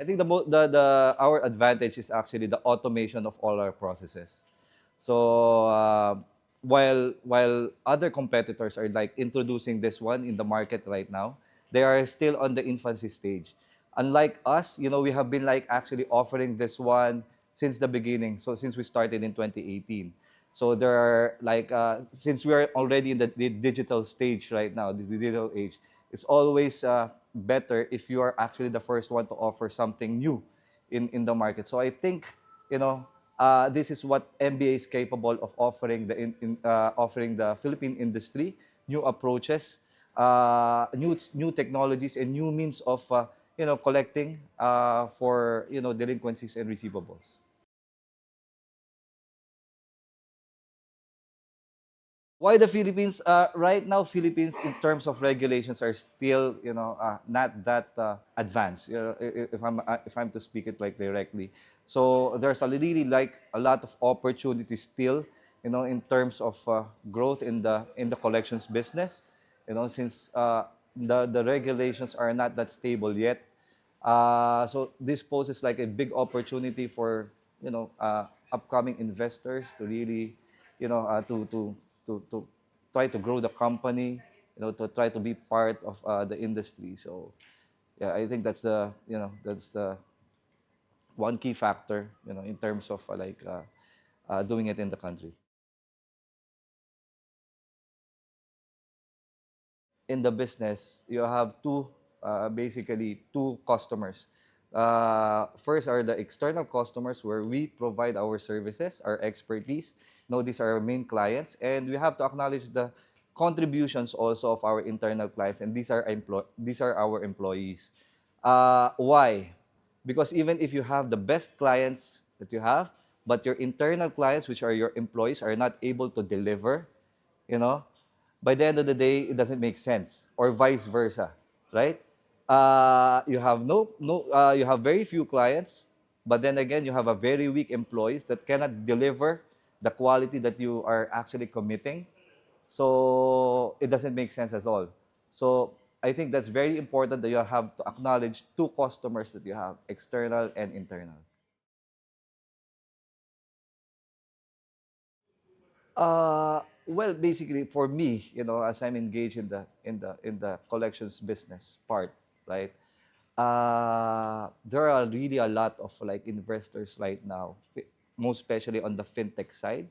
I think our advantage is actually the automation of all our processes. So while other competitors are like introducing this one in the market right now, they are still on the infancy stage. Unlike us, we have been like actually offering this one since the beginning. So since we started in 2018. So there are like since we are already in the digital stage right now, the digital age, it's always better if you are actually the first one to offer something new in the market. So I think this is what MBA is capable of offering offering the Philippine industry new approaches, new technologies, and new means of collecting for delinquencies and receivables. Why the Philippines? Right now, Philippines in terms of regulations are still, not that advanced. If I'm to speak it like directly, so there's a really like a lot of opportunities still, in terms of growth in the collections business. Since the regulations are not that stable yet, so this poses like a big opportunity for upcoming investors to really to try to grow the company, to try to be part of the industry. So yeah, I think that's the one key factor, in terms of doing it in the country. In the business, you have basically two customers. First are the external customers where we provide our services, our expertise. These are our main clients, and we have to acknowledge the contributions also of our internal clients, and these are our employees. Why? Because even if you have the best clients that you have, but your internal clients, which are your employees, are not able to deliver, you know, by the end of the day, it doesn't make sense, or vice versa, right? You have you have very few clients, but then again, you have a very weak employees that cannot deliver the quality that you are actually committing. So it doesn't make sense at all. So I think that's very important that you have to acknowledge two customers that you have, external and internal. Well, basically, for me, as I'm engaged in the collections business part, right? There are really a lot of like investors right now, most especially on the fintech side.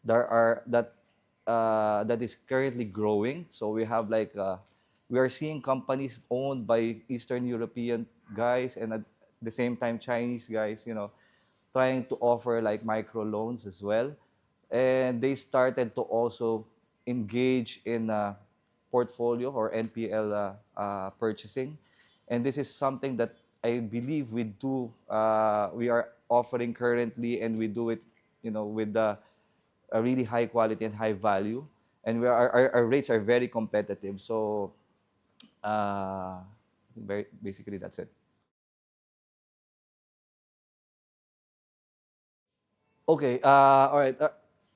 There are that is currently growing. So we are seeing companies owned by Eastern European guys and at the same time Chinese guys, trying to offer like micro loans as well. And they started to also engage in portfolio or NPL purchasing. And this is something that I believe we are offering currently, and we do it, with a really high quality and high value. And our rates are very competitive. So basically that's it. Okay, all right.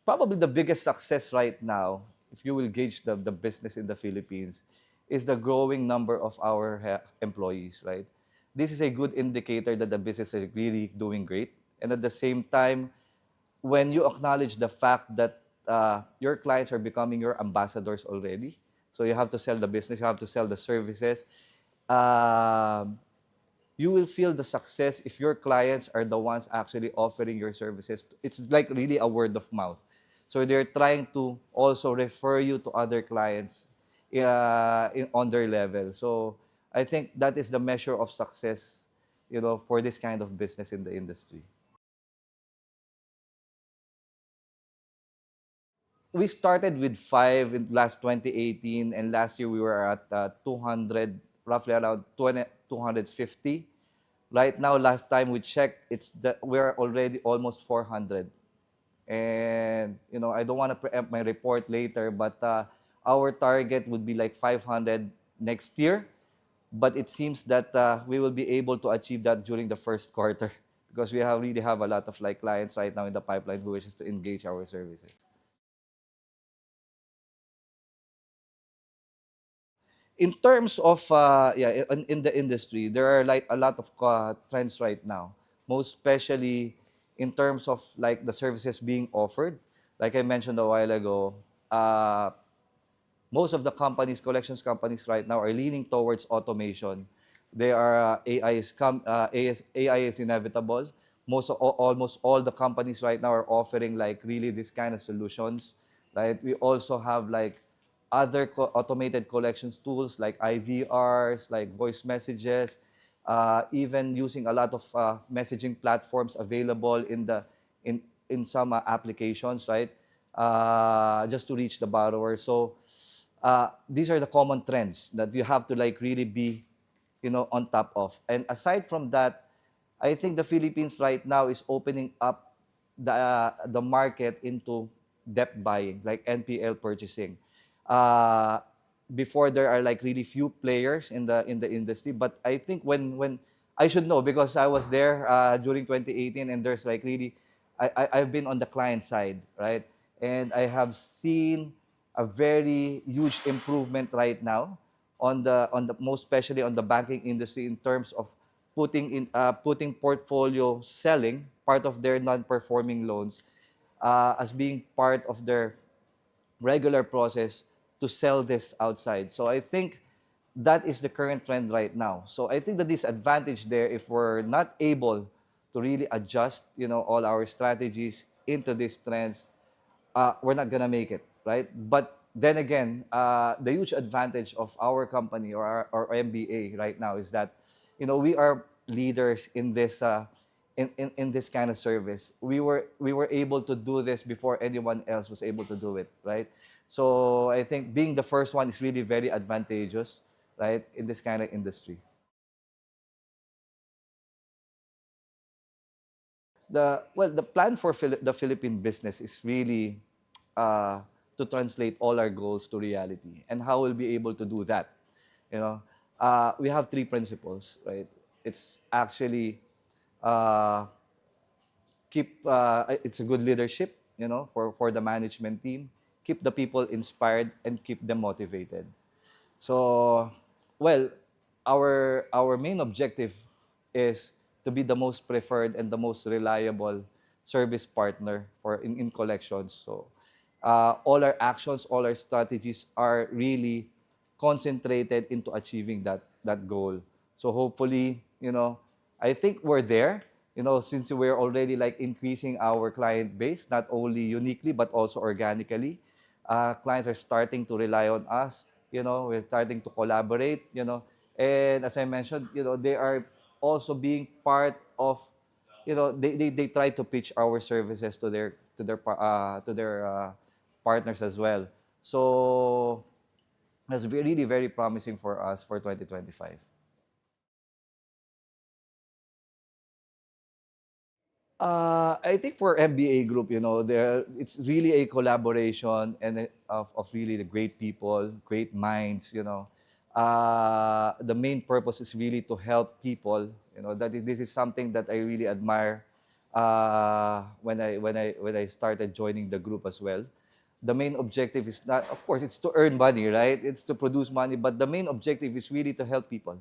Probably the biggest success right now, if you will gauge the business in the Philippines, is the growing number of our employees, right? This is a good indicator that the business is really doing great. And at the same time, when you acknowledge the fact that your clients are becoming your ambassadors already, so you have to sell the business, you have to sell the services, um, you will feel the success if your clients are the ones actually offering your services. It's like really a word of mouth. So they're trying to also refer you to other clients on their level. So I think that is the measure of success, for this kind of business in the industry. We started with five in last 2018, and last year we were at 200, roughly around 250. Right now, last time we checked, we're already almost 400. And I don't want to preempt my report later, but our target would be like 500 next year. But it seems that we will be able to achieve that during the first quarter because we really have a lot of like clients right now in the pipeline who wishes to engage our services. In terms of in the industry, there are like a lot of trends right now, most especially in terms of like the services being offered. Like I mentioned a while ago, most of the companies, collections companies right now are leaning towards automation. They are AI is inevitable. Almost all the companies right now are offering like really this kind of solutions. Right? We also have like other automated collections tools like IVRs, like voice messages, even using a lot of messaging platforms available in some applications, right? Just to reach the borrower. So these are the common trends that you have to like really be, on top of. And aside from that, I think the Philippines right now is opening up the market into debt buying, like NPL purchasing. Uh, Before there are like really few players in the industry, but I think when I should know because I was there during 2018, and there's like really I've been on the client side, right? And I have seen a very huge improvement right now on the most especially on the banking industry in terms of putting portfolio selling part of their non-performing loans as being part of their regular process to sell this outside. So I think that is the current trend right now. So I think the disadvantage there, if we're not able to really adjust, all our strategies into these trends, we're not gonna make it, right? But then again, the huge advantage of our company or our MBA right now is that, we are leaders in this in this kind of service. We were able to do this before anyone else was able to do it, right? So I think being the first one is really very advantageous, right, in this kind of industry. The plan for the Philippine business is really uh, to translate all our goals to reality. And how we'll be able to do that? You know, we have three principles, right? It's actually uh, it's a good leadership, for the management team. Keep the people inspired and keep them motivated. So, well, our main objective is to be the most preferred and the most reliable service partner in collections. So, all our actions, all our strategies are really concentrated into achieving that goal. So hopefully, I think we're there. Since we're already like increasing our client base, not only uniquely but also organically, clients are starting to rely on us. We're starting to collaborate. And as I mentioned, they are also being part of. They try to pitch our services to their partners as well. So that's really very promising for us for 2025. I think for MBA group, it's really a collaboration and of really the great people, great minds. The main purpose is really to help people. This is something that I really admire when I started joining the group as well. The main objective is not, of course, it's to earn money, right? It's to produce money, but the main objective is really to help people,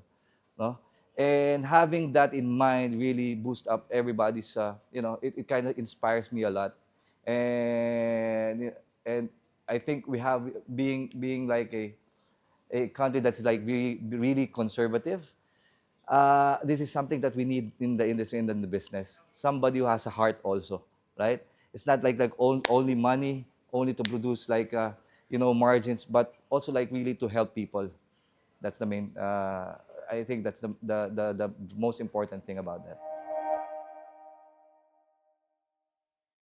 no? And having that in mind really boosts up everybody's, it kind of inspires me a lot. And I think we have being like a country that's like really, really conservative. This is something that we need in the industry and in the business. Somebody who has a heart also, right? It's not like only money, only to produce like margins, but also like really to help people. That's the main. I think that's the most important thing about that.